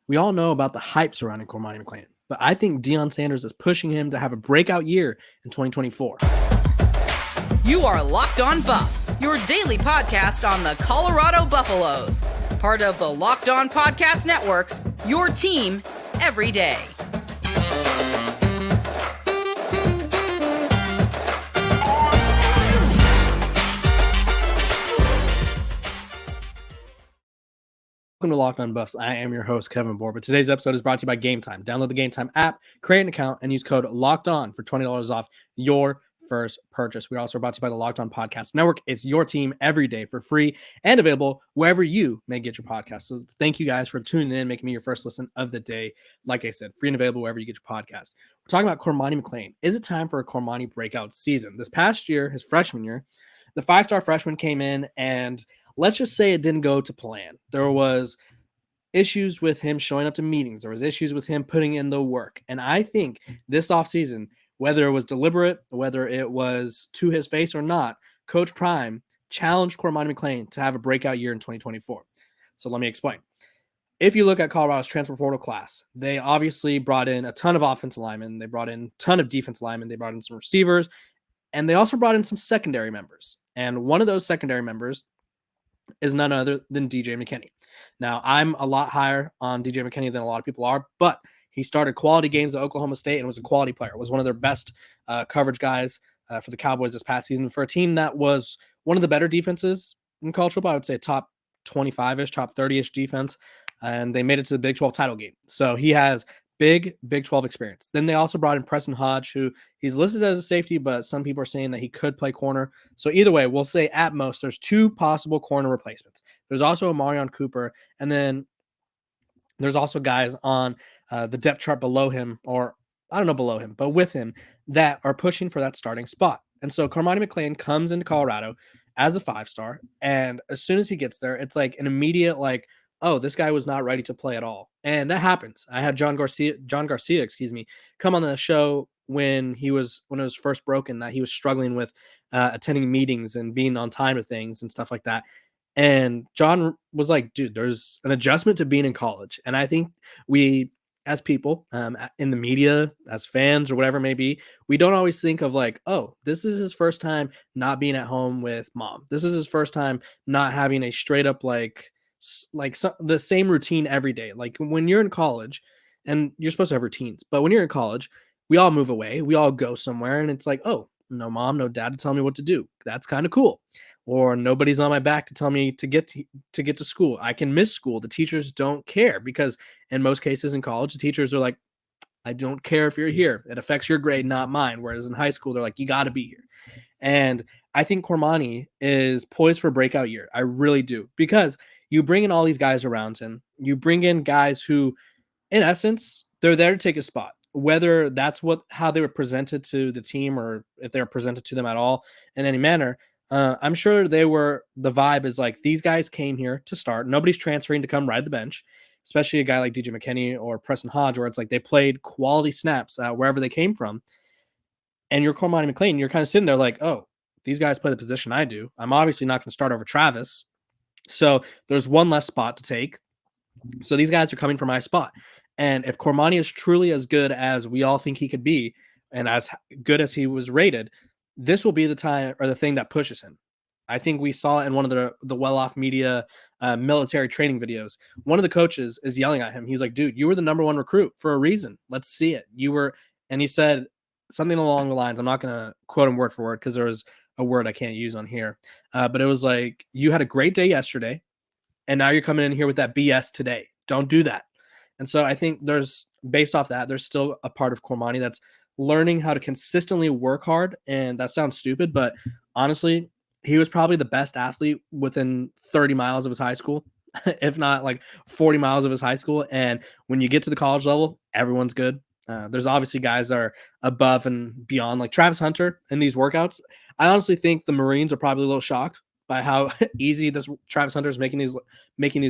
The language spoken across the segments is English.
We all know about the hype surrounding Cormani McClain, but I think Deion Sanders is pushing him to have a breakout year in 2024. You are Locked On Buffs, your daily podcast on the Colorado Buffaloes. Part of the Locked On Podcast Network, your team every day. Welcome to Locked On Buffs. I am your host, Kevin Bohr, but today's episode is brought to you by Gametime. Download the Gametime app, create an account, and use code LOCKEDON for $20 off your first purchase. We're also brought to you by the Locked On Podcast Network. It's your team every day for free and available wherever you may get your podcast. So thank you guys for tuning in, making me your first listen of the day. Like I said, free and available wherever you get your podcast. We're talking about Cormani McClain. Is it time for a Cormani breakout season? This past year, his freshman year, the five-star freshman came in, and let's just say it didn't go to plan. There was issues with him showing up to meetings. There was issues with him putting in the work. And I think this offseason, whether it was deliberate, whether it was to his face or not, Coach Prime challenged Cormani McClain to have a breakout year in 2024. So let me explain. If you look at Colorado's transfer portal class, they obviously brought in a ton of offensive linemen. They brought in a ton of defensive linemen. They brought in some receivers. And they also brought in some secondary members. And one of those secondary members is none other than DJ McKinney. Now, I'm a lot higher on DJ McKinney than a lot of people are, but he started quality games at Oklahoma State and was a quality player. Was one of their best coverage guys for the Cowboys this past season for a team that was one of the better defenses in college football. I would say top 25-ish, top 30-ish defense, and they made it to the Big 12 title game. So he has big Big 12 experience. Then they also brought in Preston Hodge, who he's listed as a safety, but some people are saying that he could play corner. So either way, we'll say at most there's two possible corner replacements. There's also a Marion Cooper, and then there's also guys on the depth chart below him, or I don't know below him, but with him, that are pushing for that starting spot. And so Cormani McClain comes into Colorado as a five-star, and as soon as he gets there, it's like an immediate oh, this guy was not ready to play at all. And that happens. I had John Garcia, come on the show when it was first broken, that he was struggling with attending meetings and being on time to things and stuff like that. And John was like, dude, there's an adjustment to being in college. And I think we, as people in the media, as fans or whatever it may be, we don't always think of oh, this is his first time not being at home with mom. This is his first time not having a straight up the same routine every day. Like when you're in college, and you're supposed to have routines, but when you're in college, we all move away, we all go somewhere, and it's like, oh, no mom, no dad to tell me what to do. That's kind of cool. Or nobody's on my back to tell me to get to school. I can miss school. The teachers don't care, because in most cases in college, the teachers are like, I don't care if you're here. It affects your grade, not mine. Whereas in high school, they're like, you got to be here. And I think Cormani is poised for a breakout year. I really do, because you bring in all these guys around him. You bring in guys who, in essence, they're there to take a spot. Whether that's how they were presented to the team, or if they were presented to them at all in any manner, I'm sure the vibe is like, these guys came here to start. Nobody's transferring to come ride the bench, especially a guy like DJ McKinney or Preston Hodge, where it's like they played quality snaps wherever they came from. And you're Cormani McClain, you're kind of sitting there like, oh, these guys play the position I do. I'm obviously not going to start over Travis. So there's one less spot to take. So these guys are coming for my spot. And if Cormani is truly as good as we all think he could be, and as good as he was rated, this will be the time or the thing that pushes him. I think we saw in one of the well-off media military training videos, one of the coaches is yelling at him. He's like, dude, you were the number one recruit for a reason. Let's see it. And he said something along the lines, I'm not going to quote him word for word because there was a word I can't use on here. But it was like, you had a great day yesterday, and now you're coming in here with that BS today. Don't do that. And so I think based off that, there's still a part of Cormani that's learning how to consistently work hard. And that sounds stupid, but honestly, he was probably the best athlete within 30 miles of his high school, if not 40 miles of his high school. And when you get to the college level, everyone's good. There's obviously guys that are above and beyond, like Travis Hunter in these workouts. I honestly think the Marines are probably a little shocked by how easy this Travis Hunter is making these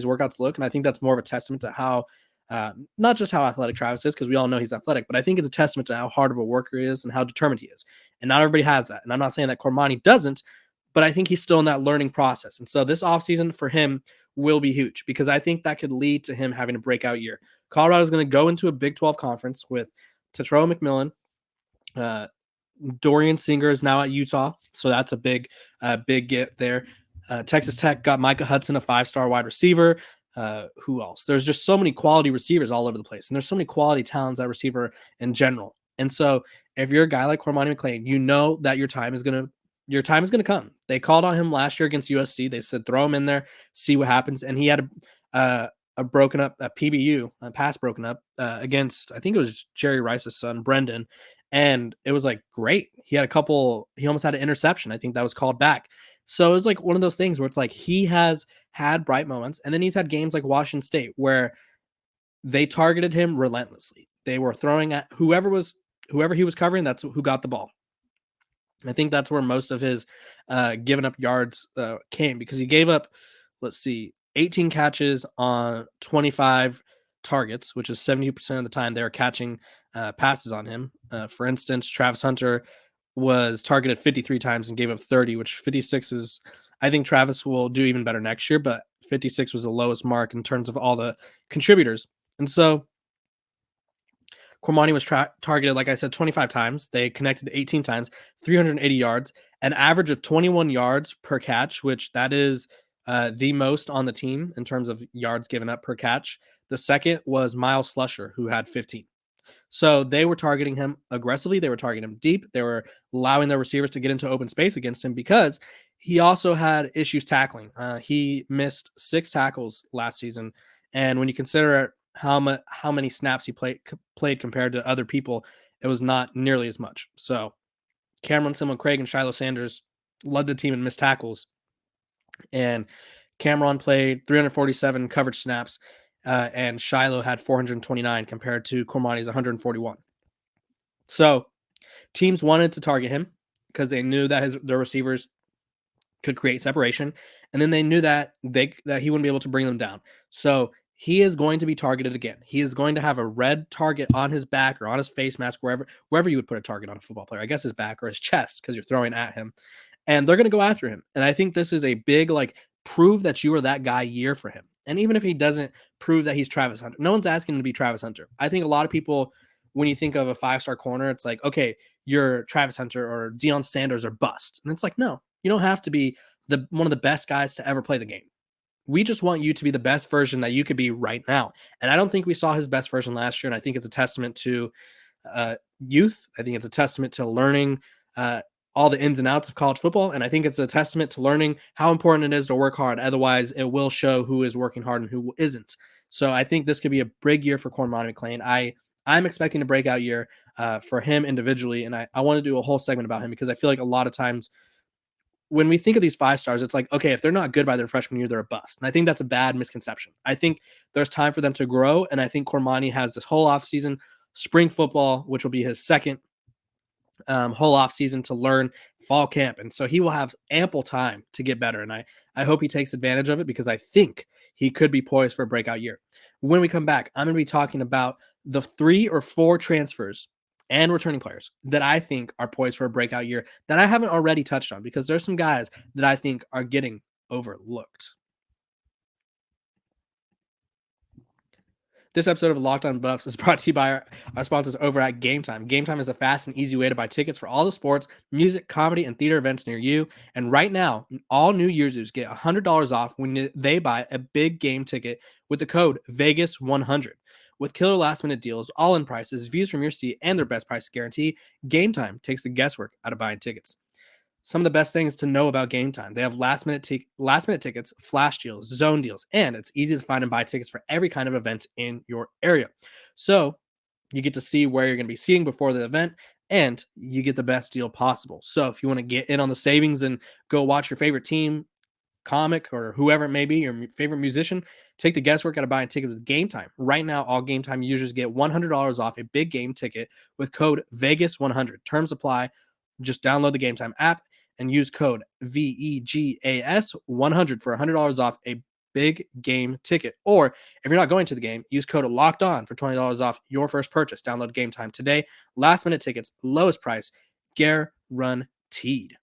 workouts look. And I think that's more of a testament to how, not just how athletic Travis is, because we all know he's athletic, but I think it's a testament to how hard of a worker he is and how determined he is. And not everybody has that. And I'm not saying that Cormani doesn't, but I think he's still in that learning process. And so this offseason for him will be huge, because I think that could lead to him having a breakout year. Colorado's going to go into a Big 12 conference with Tetro McMillan. Dorian Singer is now at Utah, so that's a big get there. Texas Tech got Micah Hudson, a 5-star wide receiver. Who else? There's just so many quality receivers all over the place, and there's so many quality talents at receiver in general. And so, if you're a guy like Cormani McClain, you know that your time is gonna come. They called on him last year against USC. They said throw him in there, see what happens, and he had a broken up a PBU, a pass broken up against, I think it was Jerry Rice's son, Brendan. And it was like great. He almost had an interception. I think that was called back. So it was like one of those things where it's like he has had bright moments, and then he's had games like Washington State where they targeted him relentlessly. They were throwing at whoever he was covering, that's who got the ball. I think that's where most of his given up yards came, because he gave up, 18 catches on 25 targets, which is 70% of the time they were catching passes on him. For instance, Travis Hunter was targeted 53 times and gave up 30, which 56 is, I think Travis will do even better next year, but 56 was the lowest mark in terms of all the contributors. And so Cormani was targeted, like I said, 25 times. They connected 18 times, 380 yards, an average of 21 yards per catch, which that is the most on the team in terms of yards given up per catch. The second was Miles Slusher, who had 15. So they were targeting him aggressively. They were targeting him deep. They were allowing their receivers to get into open space against him, because he also had issues tackling. He missed 6 tackles last season. And when you consider how many snaps he played compared to other people, it was not nearly as much. So Cameron Simon-Craig and Shiloh Sanders led the team in missed tackles. And Cameron played 347 coverage snaps, and Shiloh had 429 compared to Cormani's 141. So teams wanted to target him because they knew that their receivers could create separation, and then they knew that he wouldn't be able to bring them down. So he is going to be targeted again. He is going to have a red target on his back or on his face mask, wherever you would put a target on a football player. I guess his back or his chest, because you're throwing at him. And they're going to go after him. And I think this is a big, prove that you are that guy year for him. And even if he doesn't prove that he's Travis Hunter, no one's asking him to be Travis Hunter. I think a lot of people, when you think of a 5-star corner, it's like, okay, you're Travis Hunter or Deion Sanders or bust. And it's like, no, you don't have to be one of the best guys to ever play the game. We just want you to be the best version that you could be right now. And I don't think we saw his best version last year. And I think it's a testament to youth. I think it's a testament to learning all the ins and outs of college football. And I think it's a testament to learning how important it is to work hard. Otherwise, it will show who is working hard and who isn't. So I think this could be a big year for Cormani McClain. I'm expecting a breakout year for him individually. And I want to do a whole segment about him, because I feel like a lot of times when we think of these 5-stars, it's like, okay, if they're not good by their freshman year, they're a bust. And I think that's a bad misconception. I think there's time for them to grow. And I think Cormani has this whole offseason, spring football, which will be his second whole off season, to learn fall camp. And so he will have ample time to get better. And I hope he takes advantage of it, because I think he could be poised for a breakout year. When we come back, I'm going to be talking about the 3 or 4 transfers and returning players that I think are poised for a breakout year that I haven't already touched on, because there's some guys that I think are getting overlooked. This episode of Locked On Buffs is brought to you by our sponsors over at Gametime. Gametime is a fast and easy way to buy tickets for all the sports, music, comedy, and theater events near you. And right now, all new users get $100 off when they buy a big game ticket with the code VEGAS100. With killer last-minute deals, all-in prices, views from your seat, and their best price guarantee, Gametime takes the guesswork out of buying tickets. Some of the best things to know about Gametime: they have last-minute tickets, flash deals, zone deals, and it's easy to find and buy tickets for every kind of event in your area. So you get to see where you're going to be seating before the event, and you get the best deal possible. So if you want to get in on the savings and go watch your favorite team, comic, or whoever it may be, your favorite musician, take the guesswork out of buying tickets with Gametime. Right now, all Gametime users get $100 off a big game ticket with code VEGAS100. Terms apply. Just download the Gametime app and use code VEGAS100 for $100 off a big game ticket. Or if you're not going to the game, use code Locked On for $20 off your first purchase. Download Gametime today. Last minute tickets, lowest price, guaranteed.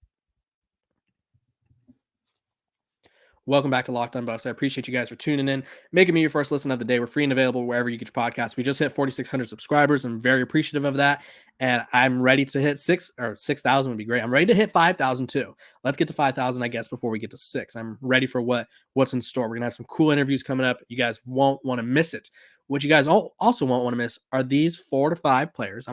Welcome back to Locked On Buffs. I appreciate you guys for tuning in, making me your first listen of the day. We're free and available wherever you get your podcasts. We just hit 4,600 subscribers. I'm very appreciative of that, and I'm ready to hit 6,000 would be great. I'm ready to hit 5,000 too. Let's get to 5,000, I guess, before we get to 6. I'm ready for what's in store. We're gonna have some cool interviews coming up. You guys won't want to miss it. What you guys also won't want to miss are these 4 to 5 players.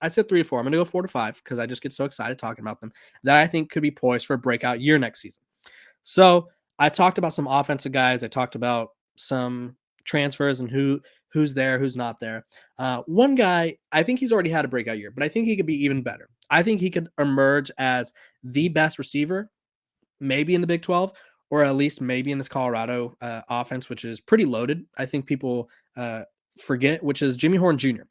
I said 3 to 4. I'm gonna go 4 to 5 because I just get so excited talking about them that I think could be poised for a breakout year next season. So I talked about some offensive guys. I talked about some transfers and who's there, who's not there. One guy, I think he's already had a breakout year, but I think he could be even better. I think he could emerge as the best receiver, maybe in the Big 12, or at least maybe in this Colorado offense, which is pretty loaded. I think people forget, which is Jimmy Horn Jr.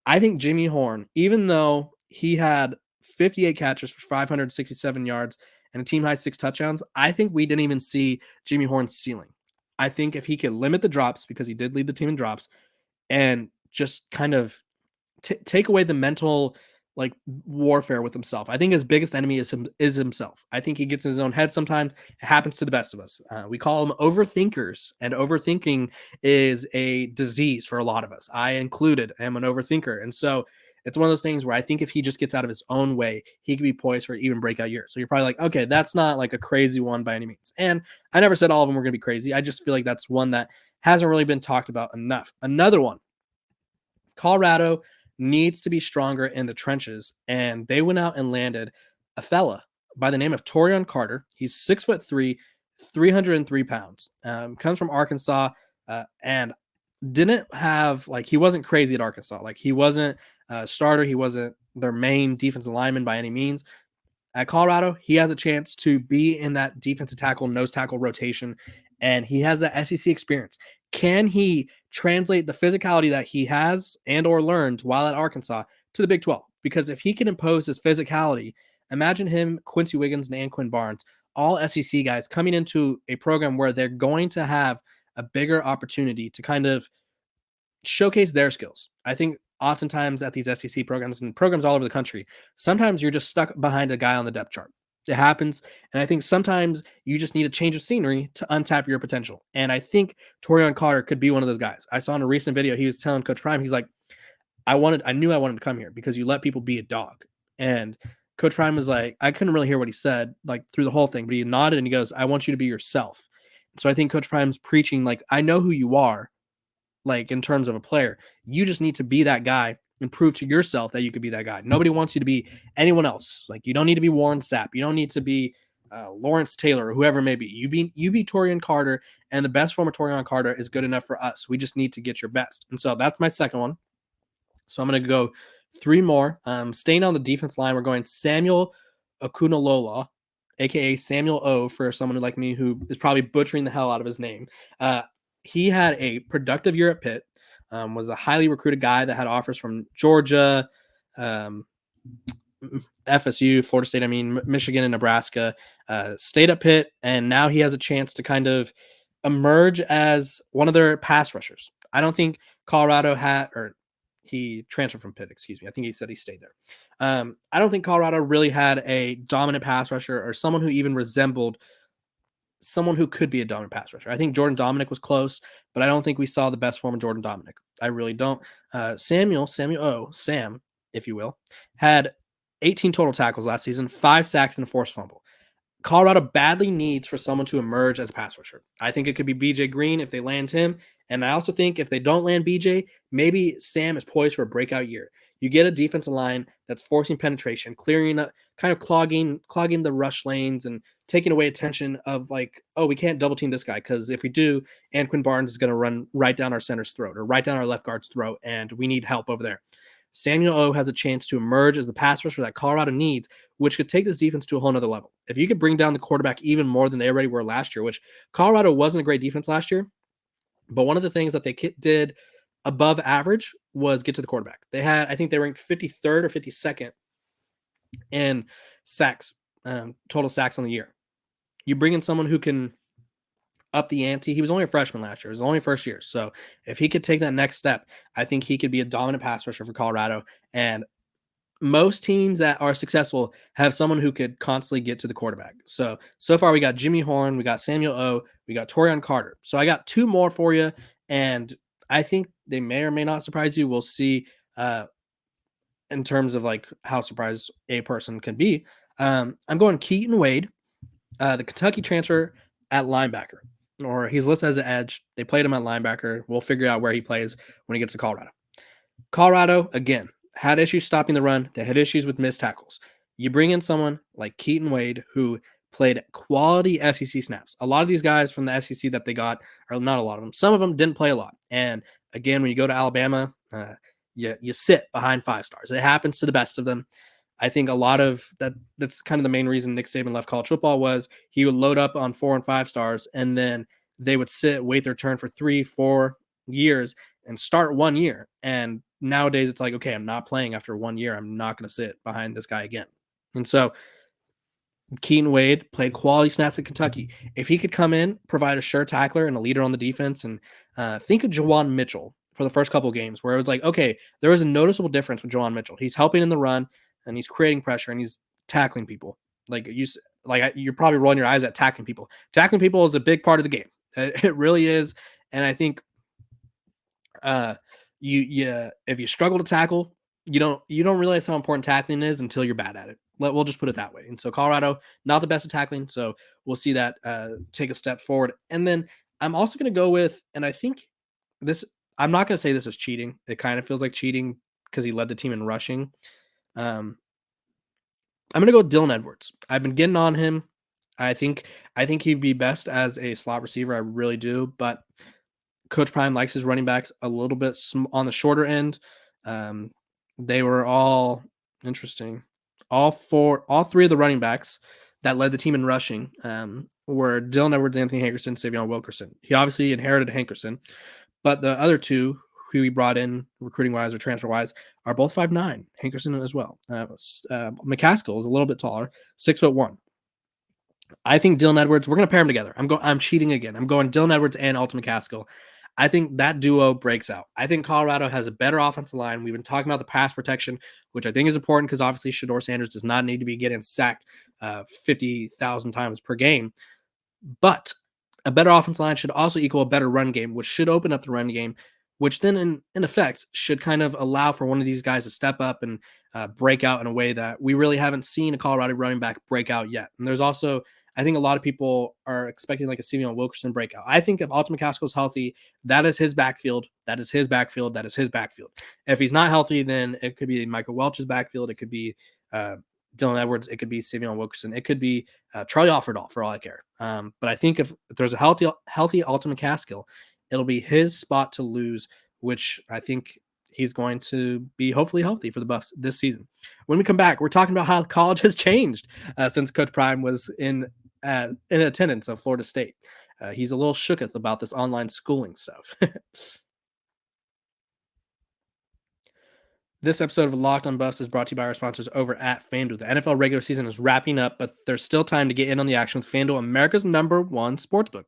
I think Jimmy Horn, even though he had 58 catches for 567 yards and a team high 6 touchdowns, I think we didn't even see Jimmy Horn's ceiling. I think if he could limit the drops, because he did lead the team in drops, and just kind of take away the mental like warfare with himself. I think his biggest enemy is himself. I think he gets in his own head sometimes. It happens to the best of us. We call them overthinkers, and overthinking is a disease for a lot of us. I included am an overthinker, and so it's one of those things where I think if he just gets out of his own way, he could be poised for even breakout year. So you're probably like, okay, that's not like a crazy one by any means. And I never said all of them were going to be crazy. I just feel like that's one that hasn't really been talked about enough. Another one, Colorado needs to be stronger in the trenches, and they went out and landed a fella by the name of Torian Carter. He's 6'3", 303 pounds. Comes from Arkansas, and didn't have he wasn't crazy at Arkansas. Like he wasn't a starter. He wasn't their main defensive lineman by any means. At Colorado, he has a chance to be in that defensive tackle, nose tackle rotation, and he has that SEC experience. Can he translate the physicality that he has and or learned while at Arkansas to the Big 12? Because if he can impose his physicality, imagine him, Quincy Wiggins, and Anquan Barnes, all SEC guys coming into a program where they're going to have a bigger opportunity to kind of showcase their skills. I think oftentimes at these SEC programs and programs all over the country, sometimes you're just stuck behind a guy on the depth chart. It happens. And I think sometimes you just need a change of scenery to untap your potential. And I think Torian Carter could be one of those guys. I saw in a recent video, he was telling Coach Prime, he's like, I knew I wanted to come here because you let people be a dog. And Coach Prime was like, I couldn't really hear what he said, like through the whole thing, but he nodded and he goes, I want you to be yourself. So I think Coach Prime's preaching, like, I know who you are, like in terms of a player. You just need to be that guy and prove to yourself that you could be that guy. Nobody wants you to be anyone else. Like you don't need to be Warren Sapp. You don't need to be Lawrence Taylor or whoever it may be. You be Torian Carter, and the best form of Torian Carter is good enough for us. We just need to get your best. And so that's my second one. So I'm going to go 3 more. Staying on the defense line, we're going Samuel Akunalola, aka Samuel O, for someone like me who is probably butchering the hell out of his name. He had a productive year at Pitt, was a highly recruited guy that had offers from Georgia, FSU, Florida State, Michigan and Nebraska, stayed at Pitt, and now he has a chance to kind of emerge as one of their pass rushers. I don't think Colorado he transferred from Pitt, excuse me. I think he said he stayed there. I don't think Colorado really had a dominant pass rusher or someone who even resembled someone who could be a dominant pass rusher. I think Jordan Dominic was close, but I don't think we saw the best form of Jordan Dominic. I really don't. Sam, if you will, had 18 total tackles last season, 5 sacks and a forced fumble. Colorado badly needs for someone to emerge as a pass rusher. I think it could be BJ Green if they land him. And I also think if they don't land BJ, maybe Sam is poised for a breakout year. You get a defensive line that's forcing penetration, clearing up, kind of clogging the rush lanes and taking away attention of like, oh, we can't double team this guy because if we do, Anquan Barnes is going to run right down our center's throat or right down our left guard's throat, and we need help over there. Samuel O has a chance to emerge as the pass rusher that Colorado needs, which could take this defense to a whole nother level. If you could bring down the quarterback even more than they already were last year, which Colorado wasn't a great defense last year, but one of the things that they did above average was get to the quarterback. They had, I think they ranked 53rd or 52nd in sacks, total sacks on the year. You bring in someone who can up the ante. He was only a freshman last year. It was only first year. So if he could take that next step, I think he could be a dominant pass rusher for Colorado. And most teams that are successful have someone who could constantly get to the quarterback. So far we got Jimmy Horn, we got Samuel O, we got Torian Carter. So I got two more for you, and I think they may or may not surprise you. We'll see in terms of like how surprised a person can be. I'm going Keaton Wade, the Kentucky transfer at linebacker, or he's listed as an edge. They played him at linebacker. We'll figure out where he plays when he gets to Colorado. Colorado, again, had issues stopping the run. They had issues with missed tackles. You bring in someone like Keaton Wade, who played quality SEC snaps. A lot of these guys from the SEC that they got, or not a lot of them, some of them didn't play a lot. And again, when you go to Alabama, you sit behind 5 stars. It happens to the best of them. I think a lot of that's kind of the main reason Nick Saban left college football was he would load up on 4 and 5 stars, and then they would wait their turn for 3-4 years and start 1 year. And nowadays it's like, okay, I'm not playing after 1 year. I'm not going to sit behind this guy again. And so Keaton Wade played quality snaps at Kentucky. If he could come in, provide a sure tackler and a leader on the defense, and think of Jawan Mitchell for the first couple of games where it was like, okay, there was a noticeable difference with Jawan Mitchell. He's helping in the run and he's creating pressure and he's tackling people. You're probably rolling your eyes at tackling people. Tackling people is a big part of the game. It really is. And I think if you struggle to tackle, you don't realize how important tackling is until you're bad at it. We'll just put it that way. And so Colorado, not the best at tackling. So we'll see that take a step forward. And then I'm also going to go with, and I think this, I'm not going to say this is cheating. It kind of feels like cheating because he led the team in rushing. I'm going to go with Dylan Edwards. I've been getting on him. I think he'd be best as a slot receiver. I really do. But Coach Prime likes his running backs a little bit on the shorter end. They were all interesting. All 3 of the running backs that led the team in rushing were Dylan Edwards, Anthony Hankerson, Savion Wilkerson. He obviously inherited Hankerson, but the other 2 who he brought in recruiting-wise or transfer-wise are both 5'9", Hankerson as well. McCaskill is a little bit taller, 6'1". I think Dylan Edwards, we're going to pair them together. I'm cheating again. I'm going Dylan Edwards and Alton McCaskill. I think that duo breaks out. I think Colorado has a better offensive line. We've been talking about the pass protection, which I think is important because obviously Shedeur Sanders does not need to be getting sacked 50,000 times per game. But a better offensive line should also equal a better run game, which should open up the run game, which then in effect should kind of allow for one of these guys to step up and break out in a way that we really haven't seen a Colorado running back break out yet. And there's also, I think a lot of people are expecting like a Savion Wilkerson breakout. I think if Alton McCaskill is healthy, that is his backfield. That is his backfield. That is his backfield. If he's not healthy, then it could be Michael Welch's backfield. It could be Dylan Edwards. It could be Savion Wilkerson. It could be Charlie Offerdahl for all I care. But I think if there's a healthy Alton McCaskill, it'll be his spot to lose, which I think he's going to be hopefully healthy for the Buffs this season. When we come back, we're talking about how college has changed since Coach Prime was in attendance of Florida State. He's a little shooketh about this online schooling stuff. This episode of Locked on Buffs is brought to you by our sponsors over at FanDuel. The NFL regular season is wrapping up, but there's still time to get in on the action with FanDuel, America's #1 sportsbook.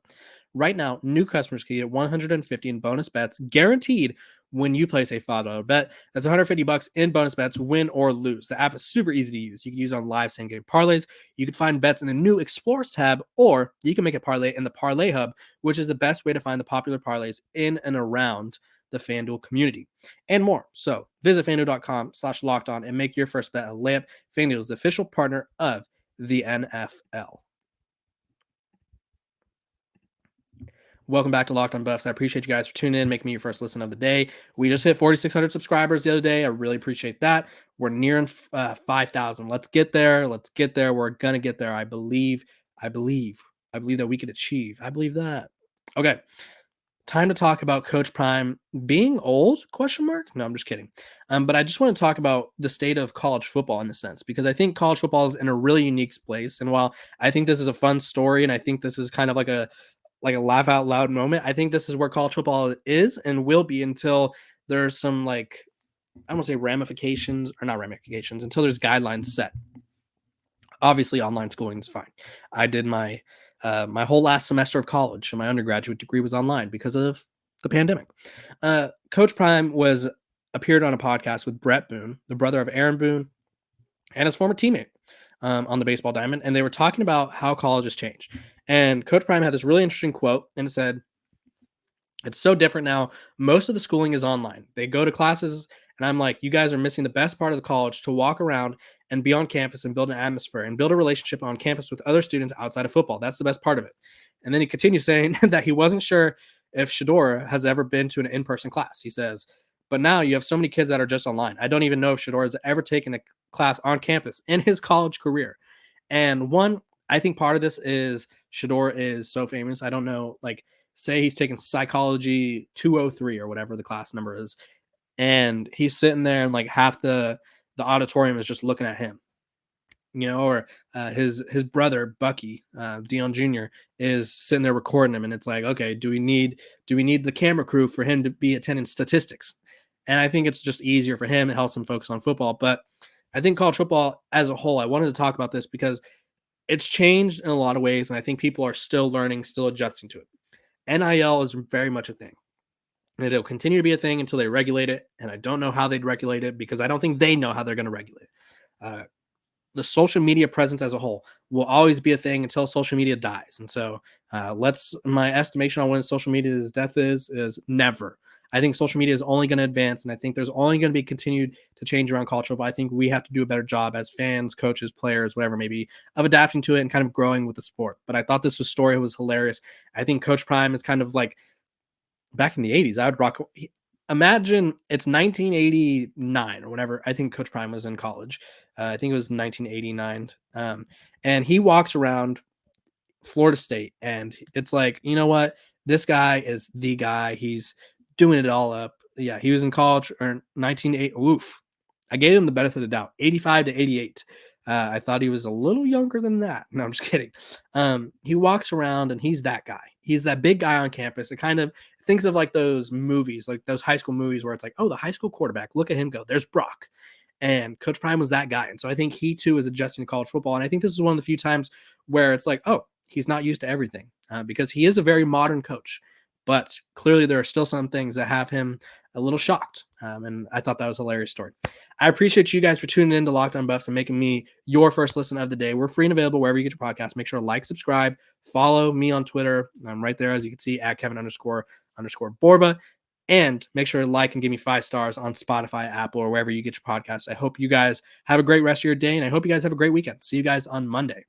Right now, new customers can get 150 in bonus bets guaranteed when you place a $5 bet. That's $150 in bonus bets, win or lose. The app is super easy to use. You can use it on live same-game parlays. You can find bets in the new Explorers tab, or you can make a parlay in the Parlay Hub, which is the best way to find the popular parlays in and around the FanDuel community, and more. So visit FanDuel.com/lockedon and make your first bet a layup. FanDuel is the official partner of the NFL. Welcome back to Locked on Buffs. I appreciate you guys for tuning in, making me your first listen of the day. We just hit 4,600 subscribers the other day. I really appreciate that. We're nearing 5,000. Let's get there. We're going to get there. I believe that we could achieve. I believe that. Okay. Time to talk about Coach Prime being old, ? No, I'm just kidding. But I just want to talk about the state of college football in a sense, because I think college football is in a really unique place. And while I think this is a fun story, and I think this is kind of like a laugh out loud moment, I think this is where college football is and will be until there's some I don't want to say ramifications, or not ramifications, until there's guidelines set. Obviously, online schooling is fine. I did my whole last semester of college, and my undergraduate degree was online because of the pandemic. Coach Prime appeared on a podcast with Brett Boone, the brother of Aaron Boone, and his former teammate on the baseball diamond. And they were talking about how college has changed. And Coach Prime had this really interesting quote, and it said, "It's so different now. Most of the schooling is online. They go to classes, and I'm like, you guys are missing the best part of the college, to walk around and be on campus and build an atmosphere and build a relationship on campus with other students outside of football. That's the best part of it." And then he continues saying that he wasn't sure if Shador has ever been to an in-person class. He says, "But now you have so many kids that are just online. I don't even know if Shador has ever taken a class on campus in his college career." And one, I think part of this is Shador is so famous. I don't know, like, say he's taking psychology 203 or whatever the class number is, and he's sitting there and like half the auditorium is just looking at him, or his brother Bucky, Deion Jr. is sitting there recording him, and it's like, okay, do we need the camera crew for him to be attending statistics? And I think it's just easier for him. It helps him focus on football. But I think college football as a whole, I wanted to talk about this because it's changed in a lot of ways, and I think people are still learning, still adjusting to it. NIL is very much a thing. And it'll continue to be a thing until they regulate it. And I don't know how they'd regulate it, because I don't think they know how they're going to regulate it. The social media presence as a whole will always be a thing until social media dies. And so my estimation on when social media's death is never. I think social media is only going to advance, and I think there's only going to be continued to change around culture. But I think we have to do a better job as fans, coaches, players, whatever, maybe, of adapting to it and kind of growing with the sport. But I thought this story was hilarious. I think Coach Prime is kind of like back in the 80s. I would rock. Imagine it's 1989 or whenever. I think Coach Prime was in college. I think it was 1989. And he walks around Florida State, and it's like, you know what? This guy is the guy. He's doing it all up. Yeah, he was in college or 1980. Oof. I gave him the benefit of the doubt. 85 to 88. I thought he was a little younger than that. No, I'm just kidding. He walks around and he's that guy. He's that big guy on campus. It kind of thinks of like those movies, like those high school movies where it's like, oh, the high school quarterback, look at him go. There's Brock. And Coach Prime was that guy. And so I think he too is adjusting to college football. And I think this is one of the few times where it's like, oh, he's not used to everything, because he is a very modern coach. But clearly there are still some things that have him a little shocked. And I thought that was a hilarious story. I appreciate you guys for tuning in to Locked On Buffs and making me your first listen of the day. We're free and available wherever you get your podcast. Make sure to like, subscribe, follow me on Twitter. I'm right there, as you can see, at Kevin__Borba. And make sure to like and give me 5 stars on Spotify, Apple, or wherever you get your podcast. I hope you guys have a great rest of your day, and I hope you guys have a great weekend. See you guys on Monday.